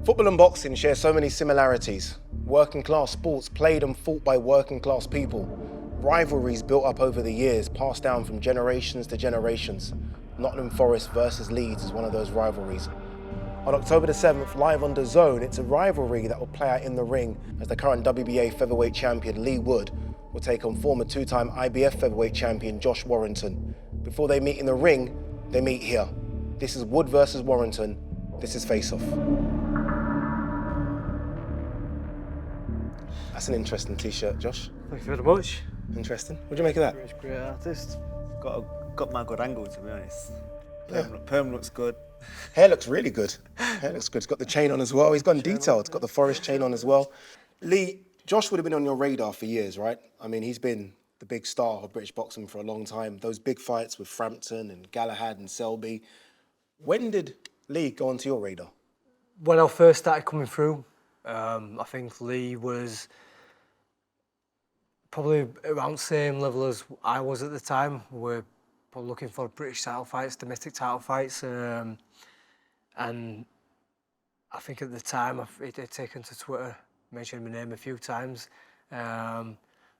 Football and boxing share so many similarities. Working class sports played and fought by working class people. Rivalries built up over the years, passed down from generations to generations. Nottingham Forest versus Leeds is one of those rivalries. On October the 7th, live on DAZN, it's a rivalry that will play out in the ring as the current WBA featherweight champion Leigh will take on former two-time IBF featherweight champion Josh Warrington. Before they meet in the ring, they meet here. This is Wood versus Warrington. This is Face Off. That's an interesting t-shirt, Josh. Thank you very much. Interesting. What do you make of that? He's a great artist. Got my good angle, to be honest. Yeah. Perm looks good. Hair looks really good. Hair looks good. It's got the chain on as well. He's gone detailed. It's got the forest chain on as well. Leigh, Josh would have been on your radar for years, right? I mean, he's been the big star of British boxing for a long time. Those big fights with Frampton and Galahad and Selby. When did Leigh go onto your radar? When I first started coming through, I think Leigh was probably around the same level as I was at the time. We were probably looking for British title fights, domestic title fights, and I think at the time it had taken to Twitter, mentioned my name a few times.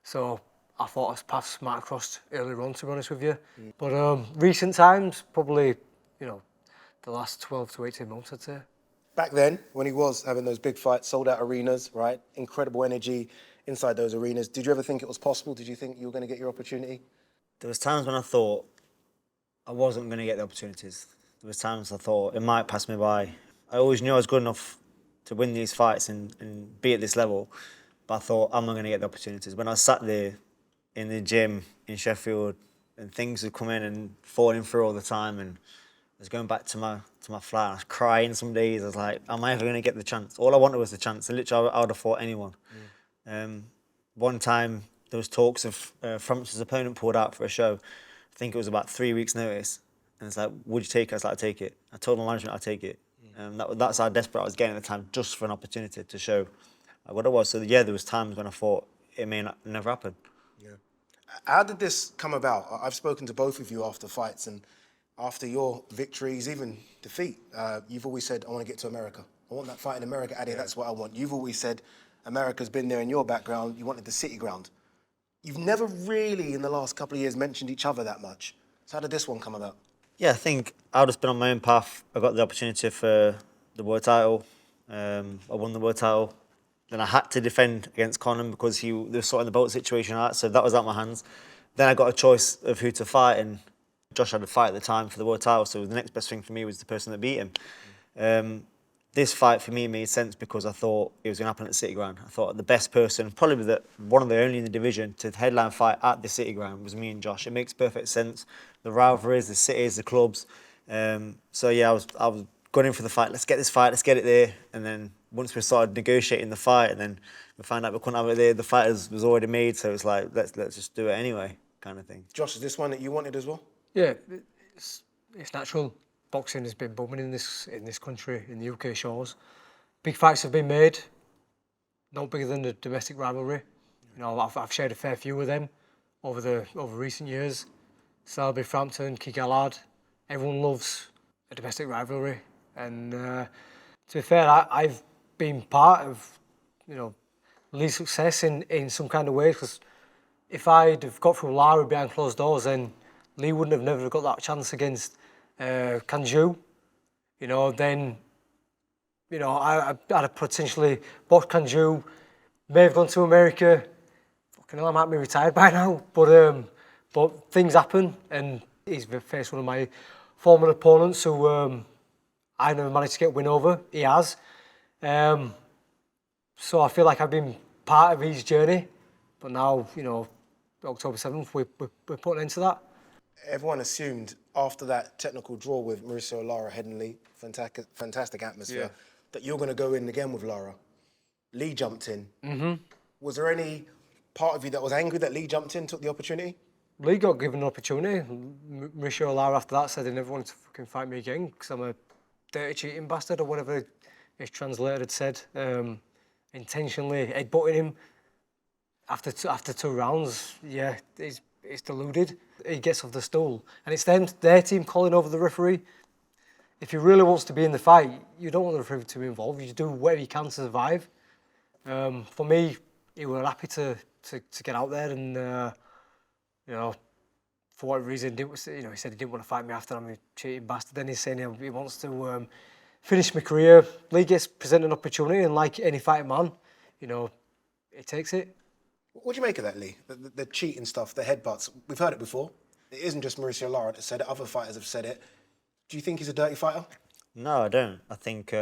So I thought our paths might have crossed earlier on, to be honest with you. But recent times, probably, the last 12 to 18 months, I'd say. Back then, when he was having those big fights, sold out arenas, right? Incredible energy inside those arenas. Did you ever think it was possible? Did you think you were going to get your opportunity? There was times when I thought I wasn't going to get the opportunities. There was times I thought it might pass me by. I always knew I was good enough to win these fights and be at this level, but I thought, I'm not going to get the opportunities. When I sat there in the gym in Sheffield and things would come in and falling through all the time, and I was going back to my flat, I was crying some days. I was like, am I ever going to get the chance? All I wanted was the chance. And literally, I would have fought anyone. One time, there was talks of Frampton's opponent pulled out for a show. I think it was about 3 weeks' notice. And it's like, would you take it? I was like, I'd take it. I told my management I'd take it. That's how desperate I was getting at the time, just for an opportunity to show what I was. So yeah, there was times when I thought it may never happen. Yeah. How did this come about? I've spoken to both of you after fights, and after your victories, even defeat, you've always said, I want to get to America. I want that fight in America, Addy, that's what I want. You've always said, America's been there in your background, you wanted the city ground. You've never really, in the last couple of years, mentioned each other that much. So how did this one come about? Yeah, I think I've just been on my own path. I got the opportunity for the world title. I won the world title. Then I had to defend against Conor because they were sorting the belt situation out, so that was out of my hands. Then I got a choice of who to fight, and Josh had a fight at the time for the world title, so the next best thing for me was the person that beat him. This fight for me made sense because I thought it was going to happen at the City Ground. I thought the best person, probably one of the only in the division to headline fight at the City Ground was me and Josh. It makes perfect sense. The rivalries, the cities, the clubs. So yeah, I was going in for the fight. Let's get this fight. Let's get it there. And then once we started negotiating the fight, and then we found out we couldn't have it there, the fight was already made. So it's like let's just do it anyway, kind of thing. Josh, is this one that you wanted as well? Yeah, it's natural. Boxing has been booming in this country, in the UK shores. Big fights have been made, not bigger than the domestic rivalry. I've shared a fair few of them over recent years. Selby, Frampton, Galahad. Everyone loves a domestic rivalry, and to be fair, I've been part of Leigh's success in some kind of way, because if I'd have got through Lara behind closed doors, then Leigh wouldn't have never got that chance against Kanju. Then I'd have potentially bought Kanju, may have gone to America. Fucking hell, I might be retired by now. But things happen, and he's faced one of my former opponents who I never managed to get a win over. He has. So I feel like I've been part of his journey. But now, October 7th, we're putting an end to that. Everyone assumed after that technical draw with Mauricio Lara Headingley, fantastic atmosphere, that you're going to go in again with Lara. Leigh jumped in. Mm-hmm. Was there any part of you that was angry that Leigh jumped in, took the opportunity? Leigh got given an opportunity. Mauricio Lara after that said he never wanted to fucking fight me again because I'm a dirty cheating bastard, or whatever his translator had said. Intentionally headbutting him after two rounds. Yeah, he's deluded. He gets off the stool, and it's their team calling over the referee. if he really wants to be in the fight, you don't want the referee to be involved. You do whatever you can to survive. For me, he was happy to get out there, and you know, for whatever reason, he said he didn't want to fight me after. I'm a cheating bastard. Then he's saying he wants to finish my career. Leigh gets presented an opportunity, and like any fighting man, he takes it. What do you make of that, Leigh? The cheating stuff, the headbutts. We've heard it before. It isn't just Mauricio Lara that said it. Other fighters have said it. Do you think he's a dirty fighter? No, I don't. I think,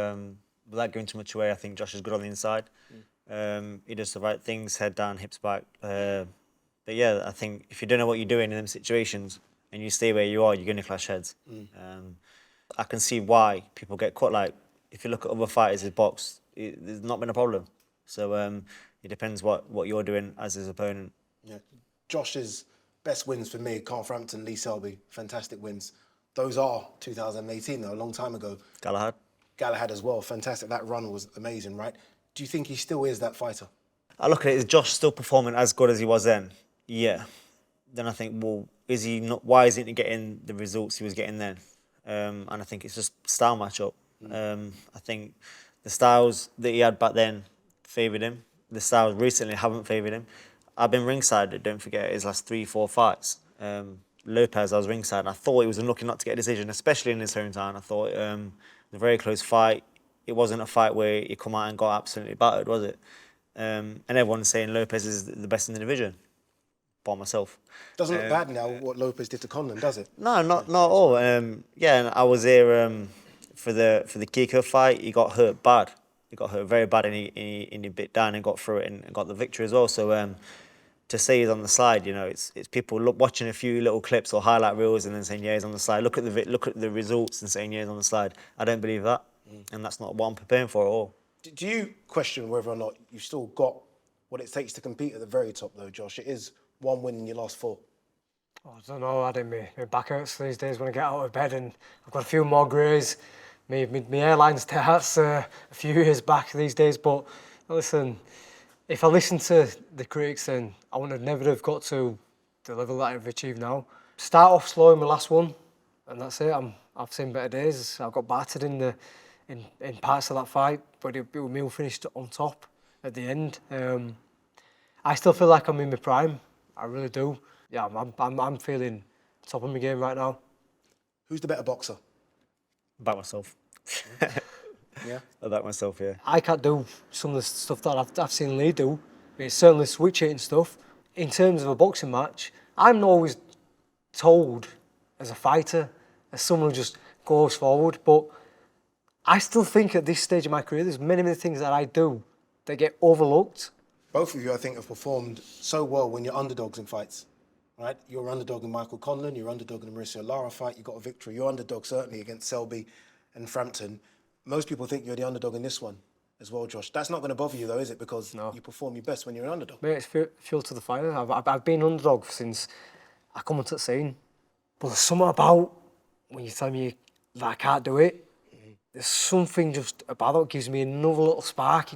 without giving too much away, I think Josh is good on the inside. He does the right things, head down, hips back. But yeah, I think if you don't know what you're doing in them situations and you stay where you are, you're going to clash heads. I can see why people get caught. Like, if you look at other fighters who've boxed, there's not been a problem. So it depends what you're doing as his opponent. Yeah. Josh's best wins for me, Carl Frampton, Lee Selby, fantastic wins. Those are 2018 though, a long time ago. Galahad as well, fantastic. That run was amazing, right? Do you think he still is that fighter? I look at it, is Josh still performing as good as he was then? Yeah. Then I think, well, is he not? Why isn't he getting the results he was getting then? And I think it's just style matchup. I think the styles that he had back then favoured him. The styles recently haven't favoured him. I've been ringside, don't forget, his last 3-4 fights. Lopez, I was ringside, and I thought he was unlucky not to get a decision, especially in his hometown. I thought it was a very close fight. It wasn't a fight where he come out and got absolutely battered, was it? And everyone's saying Lopez is the best in the division, by myself. Doesn't look bad now what Lopez did to Conlon, does it? No, not at all. Yeah, and I was there for the Kiko fight. He got hurt bad. He got hurt very bad, and he bit down and got through it and got the victory as well. So to say he's on the slide, it's people watching a few little clips or highlight reels and then saying yeah he's on the slide. Look at the results and saying yeah he's on the slide. I don't believe that, and that's not what I'm preparing for at all. Do you question whether or not you've still got what it takes to compete at the very top though, Josh? It is one win in your last 4. Oh, I don't know, Adam. My back hurts these days when I get out of bed, and I've got a few more greys. My airline starts a few years back these days. But listen, if I listen to the critics, then I would have never have got to the level that I've achieved now. Start off slow in my last one, and that's it. I've seen better days. I got battered in parts of that fight, but it was me who finished on top at the end. I still feel like I'm in my prime. I really do. Yeah, I'm feeling top of my game right now. Who's the better boxer? About myself. Yeah. About myself, yeah. I can't do some of the stuff that I've seen Leigh do. It's certainly switch hitting stuff. In terms of a boxing match, I'm not always told as a fighter, as someone who just goes forward, but I still think at this stage of my career, there's many things that I do that get overlooked. Both of you, I think, have performed so well when you're underdogs in fights, right? You're underdog in Michael Conlon, you're underdog in the Mauricio Lara fight, you got a victory. You're underdog certainly against Selby and Frampton. Most people think you're the underdog in this one as well, Josh. That's not going to bother you though, is it? Because you perform your best when you're an underdog. Mate, it's fuel to the fire. I've been underdog since I come onto the scene. But there's something about when you tell me that I can't do it, there's something just about that gives me another little spark.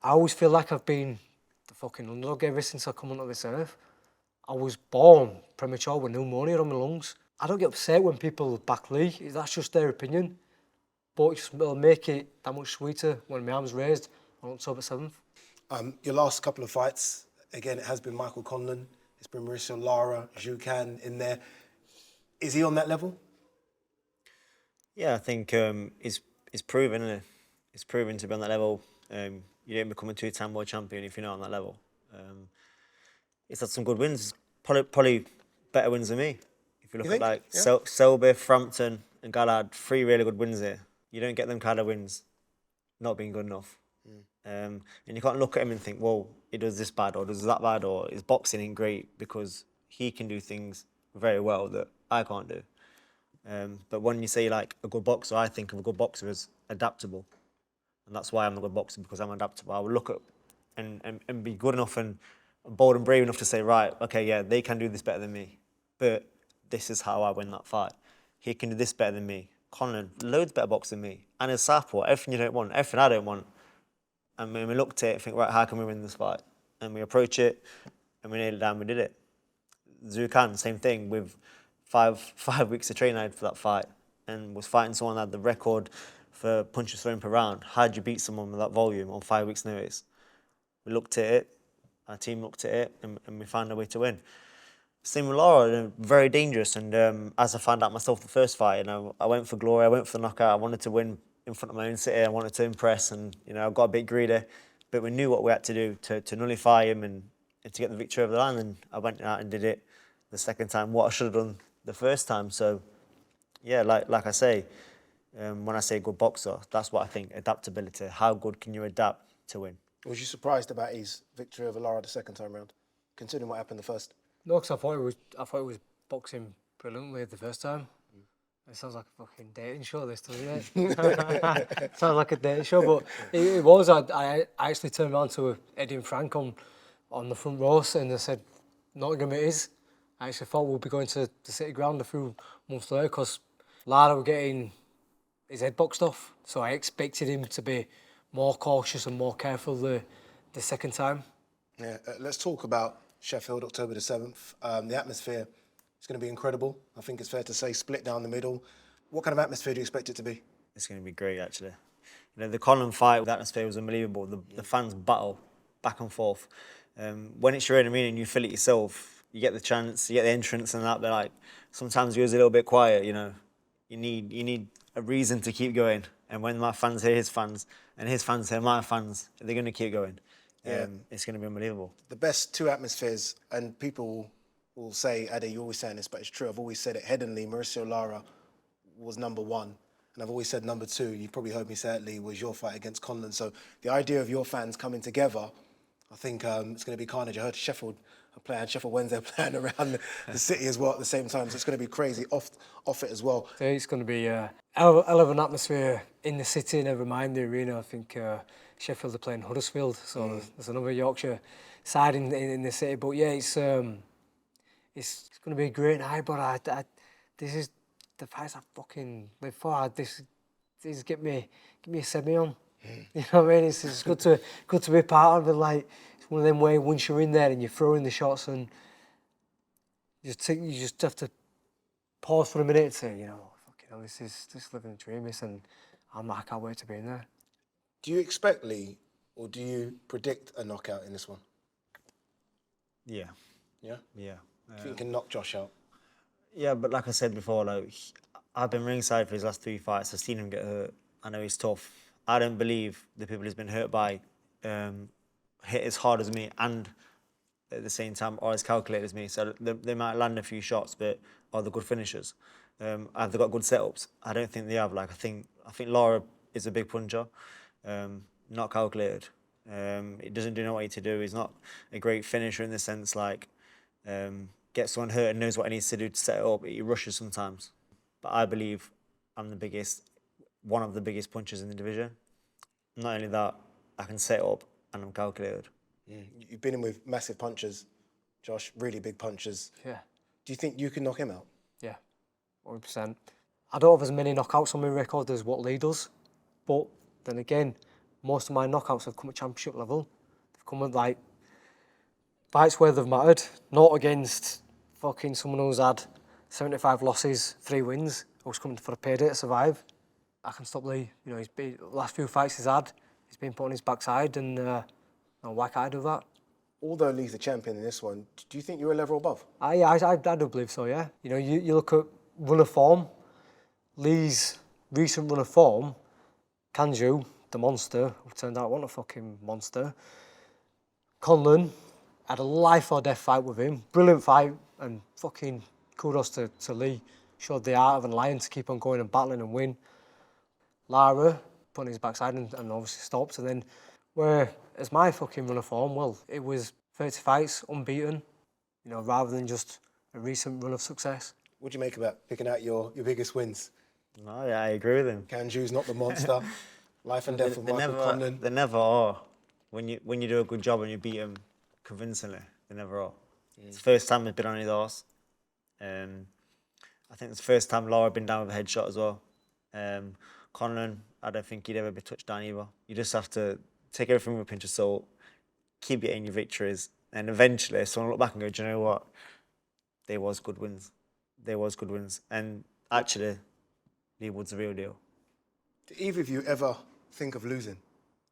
I always feel like I've been the fucking underdog ever since I come onto this earth. I was born premature with pneumonia on my lungs. I don't get upset when people back Leigh. That's just their opinion. But it'll make it that much sweeter when my arm's raised on October 7th. Your last couple of fights, again, it has been Michael Conlon, it's been Mauricio Lara, Zhu Can in there. Is he on that level? Yeah, I think it's proven, isn't it? It's proven to be on that level. You don't become a 2-time world champion if you're not on that level. He's had some good wins, probably better wins than me. If you look at like Selby, Frampton and Galahad, 3 really good wins here. You don't get them kind of wins not being good enough. And you can't look at him and think, well, he does this bad or does that bad or his boxing ain't great, because he can do things very well that I can't do. But when you say like a good boxer, I think of a good boxer as adaptable. And that's why I'm a good boxer, because I'm adaptable. I will look at and be good enough and bold and brave enough to say, right, okay, yeah, they can do this better than me, but this is how I win that fight. He can do this better than me. Conlon, loads better boxer than me. And in southpaw, everything you don't want, everything I don't want. And when we looked at it, think, right, how can we win this fight? And we approach it, and we nailed it down, we did it. Zhu Can, same thing, with five weeks of training I had for that fight. and was fighting someone that had the record for punches thrown per round. How'd you beat someone with that volume on 5 weeks' notice? We looked at it, our team looked at it, and we found a way to win. Same with Laura, very dangerous. And as I found out myself the first fight, I went for glory, I went for the knockout. I wanted to win in front of my own city. I wanted to impress, and I got a bit greedy. But we knew what we had to do to nullify him and to get the victory over the line. And I went out and did it the second time, what I should have done the first time. So, yeah, like I say, when I say good boxer, that's what I think, adaptability. How good can you adapt to win? Was you surprised about his victory over Lara the second time round, considering what happened the first? No, because I thought he was boxing brilliantly the first time. It sounds like a fucking dating show, this, doesn't it? Sounds like a dating show, but it was. I actually turned around to Eddie and Frank on the front row, and they said, Nottingham it is. I actually thought we'd be going to the City Ground a few months later because Lara were getting his head boxed off, so I expected him to be more cautious and more careful the second time. Yeah, let's talk about Sheffield, October the 7th. The atmosphere is going to be incredible. I think it's fair to say split down the middle. What kind of atmosphere do you expect it to be? It's going to be great, actually. The Conlan fight, the atmosphere was unbelievable. The fans battle back and forth. When it's your own arena and you feel it yourself, you get the chance, you get the entrance and that, but like sometimes it was a little bit quiet, You need a reason to keep going. And when my fans hear his fans and his fans hear my fans, they're going to keep going. It's going to be unbelievable. The best two atmospheres, and people will say, Ade, you're always saying this, but it's true. I've always said it. Headingley, Mauricio Lara was number one. And I've always said number two, you've probably heard me say it, Leigh, was your fight against Conlan. So the idea of your fans coming together, I think it's going to be carnage. I heard Sheffield Wednesday playing around the city as well at the same time. So it's going to be crazy off it as well. So it's going to be a hell of an atmosphere in the city, never mind the arena. I think Sheffield are playing Huddersfield, so there's another Yorkshire side in the city. But yeah, it's going to be a great night. But this is the fights I fucking live for. This get me a semi on. You know what I mean? It's good to be part of it. Like it's one of them where once you're in there and you're throwing the shots and you just have to pause for a minute and say, fucking hell, this is living a dream. And I can't wait to be in there. Do you expect, Leigh, or do you predict a knockout in this one? Yeah. Yeah? Yeah. Do you think you can knock Josh out? Yeah, but like I said before, I've been ringside for his last 3 fights. I've seen him get hurt. I know he's tough. I don't believe the people he's been hurt by hit as hard as me and at the same time or as calculated as me. So they might land a few shots, but are they good finishers? Have they got good setups? I don't think they have. I think Lara is a big puncher, not calculated. He doesn't know what he needs to do. He's not a great finisher in the sense gets someone hurt and knows what he needs to do to set it up. He rushes sometimes. But I believe I'm one of the biggest punchers in the division. Not only that, I can set it up and I'm calculated. You've been in with massive punchers, Josh, really big punchers. Yeah. Do you think you can knock him out? Yeah, 100%. I don't have as many knockouts on my record as what Leigh does, but then again, most of my knockouts have come at championship level. They've come at fights where they've mattered, not against fucking someone who's had 75 losses, 3 wins, who's coming for a payday to survive. I can stop Leigh. He's been the last few fights he's been put on his backside, and why can't I do that? Although Leigh's the champion in this one, do you think you're a level above? I do believe so, yeah. You look at run of form, Leigh's recent run of form, Kanju, the monster, who turned out what a fucking monster. Conlan had a life or death fight with him, brilliant fight, and fucking kudos to Leigh. Showed the art of a lion to keep on going and battling and win. Lara put on his backside and obviously stopped. And then, whereas my fucking run of form, well, it was 30 fights, unbeaten, rather than just a recent run of success. What do you make about picking out your biggest wins? No, yeah, I agree with him. Kanju's not the monster. Life and death of Michael Conlan. They never are. When you do a good job and you beat him convincingly, they never are. It's the first time he's been on his arse. I think it's the first time Lara been down with a headshot as well. Conlan, I don't think he'd ever be touched down either. You just have to take everything with a pinch of salt, keep getting your victories, and eventually someone look back and go, do you know what? There was good wins. And actually, Leigh Wood's the real deal. Did either of you ever think of losing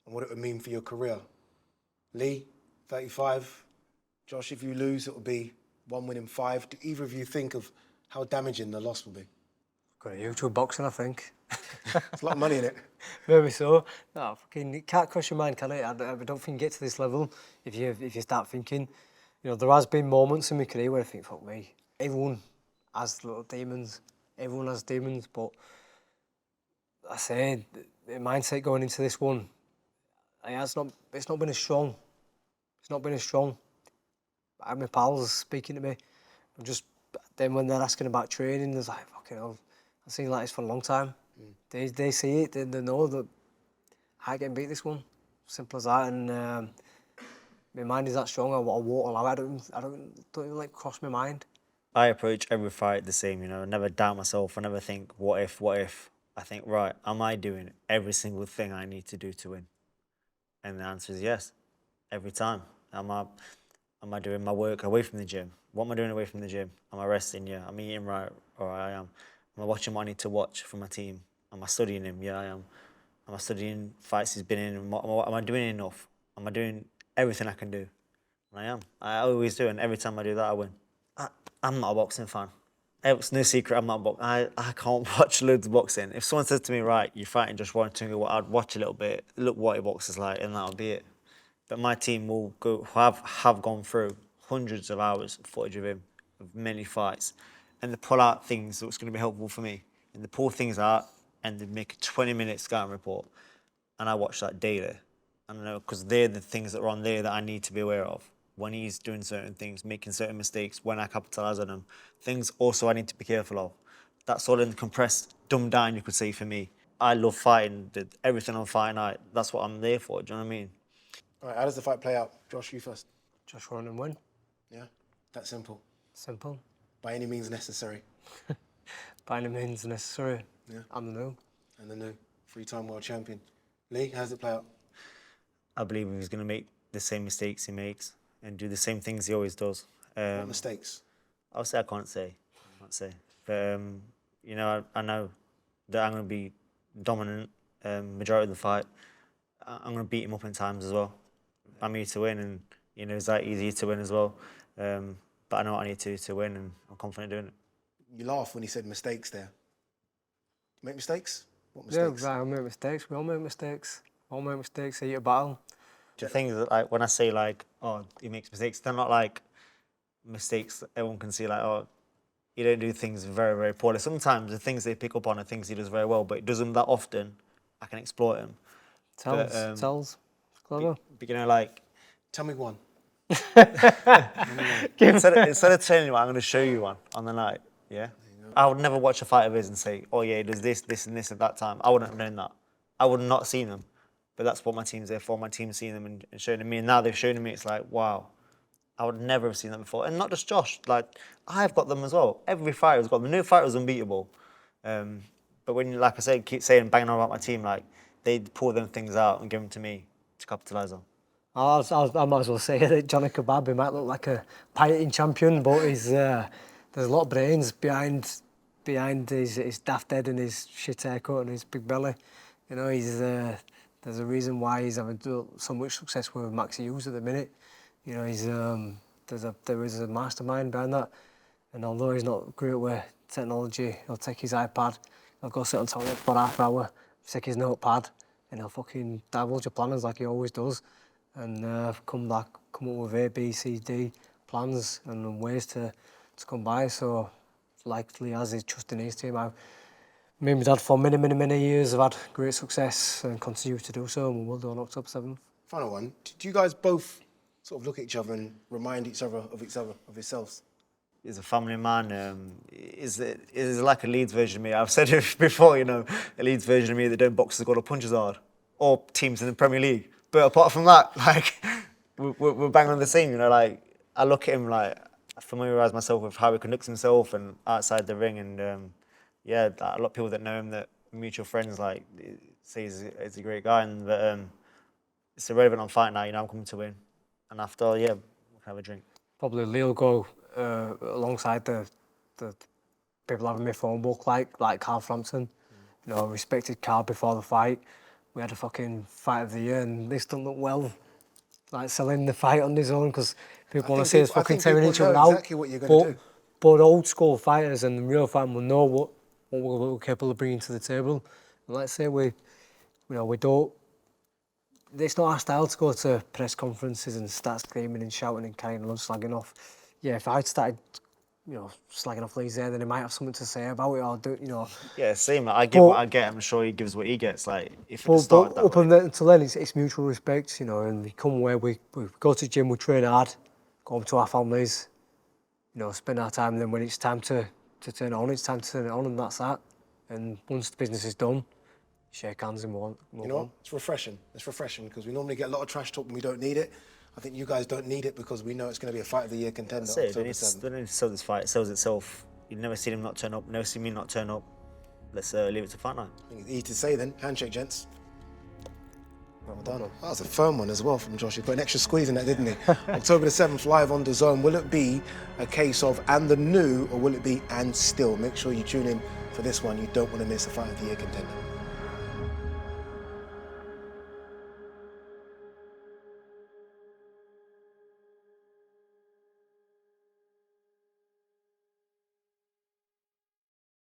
and what it would mean for your career? Leigh, 35. Josh, if you lose, it will be 1 win in 5. Do either of you think of how damaging the loss will be? Got a YouTube boxing, I think. It's a lot of money in it. Maybe so. No, fucking, it can't cross your mind, can it? I don't think you get to this level if you start thinking. You know, there has been moments in my career where I think, fuck me, everyone has little demons. Everyone has demons, but I say the mindset going into this one, it's not been as strong. It's not been as strong. I had my pals speaking to me. Then when they're asking about training, there's like, fucking hell, I've seen like this for a long time. They see it, they know that I can beat this one. Simple as that. And my mind is that strong. I won't allow it. I don't even like cross my mind. I approach every fight the same, you know. I never doubt myself. I never think, what if? I think, right, am I doing every single thing I need to do to win? And the answer is yes, every time. Am I doing my work away from the gym? What am I doing away from the gym? Am I resting? Yeah. Am I eating right? Or I am. Am I watching what I need to watch for my team? Am I studying him? Yeah, I am. Am I studying fights he's been in? Am I doing enough? Am I doing everything I can do? And I am. I always do, and every time I do that, I win. I'm not a boxing fan. It's no secret I'm not a boxing. I can't watch loads of boxing. If someone says to me, right, you're fighting Josh Warrington, I'd watch a little bit, look what he boxes like, and that'll be it. But my team will have gone through hundreds of hours of footage of him, of many fights, and they pull out things that's going to be helpful for me. And they pull things out, and they make a 20-minute scouting report, and I watch that daily. I don't know, because they're the things that are on there that I need to be aware of. When he's doing certain things, making certain mistakes, when I capitalise on them. Things also I need to be careful of. That's all in the compressed, dumbed down, you could say, for me. I love fighting, did everything on fight night. That's what I'm there for, do you know what I mean? All right, how does the fight play out? Josh, you first. Josh Warrington win. Yeah, that simple. Simple. By any means necessary. By any means necessary. Yeah. I'm the new. And the new 3-time world champion. Leigh, how does it play out? I believe he's going to make the same mistakes he makes and do the same things he always does. What mistakes? I can't say. But, you know, I know that I'm going to be dominant majority of the fight. I'm going to beat him up in times as well. I'm here to win, and, you know, it's that easy to win as well. But I know what I need to win, and I'm confident doing it. You laugh when he said mistakes there. You make mistakes? What mistakes? Yeah, I make mistakes. We all make mistakes. All make mistakes. Eat a battle. The thing is that, like, when I say, like, oh, he makes mistakes, they're not like mistakes that everyone can see, like, oh, you don't do things very, very poorly. Sometimes the things they pick up on are things he does very well, but he does them that often, I can exploit him. Tells. Clever. But, you know, like... Tell me one. instead of telling you one, I'm going to show you one on the night, yeah? I would never watch a fight of his and say, oh, yeah, he does this, this, and this at that time. I wouldn't have known that. I would have not seen them. But that's what my team's there for. My team's seen them and showing them me. And now they've shown me, it's like, wow, I would never have seen them before. And not just Josh, like, I've got them as well. Every fighter's got them. No fighter's unbeatable. But when, like I say, keep saying, banging on about my team, like, they pull them things out and give them to me to capitalise on. I might as well say that Johnny Kebab, he might look like a piloting champion, but there's a lot of brains behind his daft head and his shit haircut and his big belly. You know, there's a reason why he's having so much success with Max Hughes at the minute. You know, there is a mastermind behind that. And although he's not great with technology, he'll take his iPad, he'll go sit on top of it for half an hour, take his notepad, and he'll fucking divulge your plans like he always does. And come up with A, B, C, D plans and ways to come by. So, like Leigh has his trust in his team. Me and my dad for many, many, many years have had great success and continue to do so, and we will do on October 7th. Final one. Do you guys both sort of look at each other and remind each other of yourselves? He's a family man. He's like a Leeds version of me. I've said it before, you know, a Leeds version of me that don't box as good or punches hard, or teams in the Premier League. But apart from that, like, we're bang on the same, you know, like, I look at him, like, I familiarise myself with how he conducts himself and outside the ring, and yeah, a lot of people that know him, that mutual friends, like, say he's a great guy, but it's irrelevant on fight night, you know, I'm coming to win. And after, yeah, we'll have a drink. Probably Leigh will go alongside the people having my phone book, like Carl Frampton. a respected card before the fight. We had a fucking fight of the year, and this don't look well. Like selling the fight on his own because people want to see us fucking tearing each other out. Exactly what you're going to do. But old school fighters and the real fan will know what we're capable of bringing to the table. And let's say we don't. It's not our style to go to press conferences and start screaming and shouting and carrying on slagging off. Yeah, if I'd started, slagging off Leigh there, then he might have something to say about it or do, Yeah, same. I give what I get. I'm sure he gives what he gets. Like if it started that up way. until then, it's mutual respect, and we come where we go to the gym, we train hard, go home to our families, spend our time. And then when it's time to turn it on, it's time to turn it on, and that's that. And once the business is done, shake hands and move on. It's refreshing. It's refreshing because we normally get a lot of trash talk when we don't need it. I think you guys don't need it because we know it's going to be a fight of the year contender. That's it. They need to sell this fight. It sells itself. You've never seen him not turn up. Never seen me not turn up. Let's leave it to fight night. I think it's easy to say then. Handshake, gents. Well done. That was a firm one as well from Josh. He put an extra squeeze in that, didn't he? October the 7th, live on DAZN. Will it be a case of and the new, or will it be and still? Make sure you tune in for this one. You don't want to miss a fight of the year contender.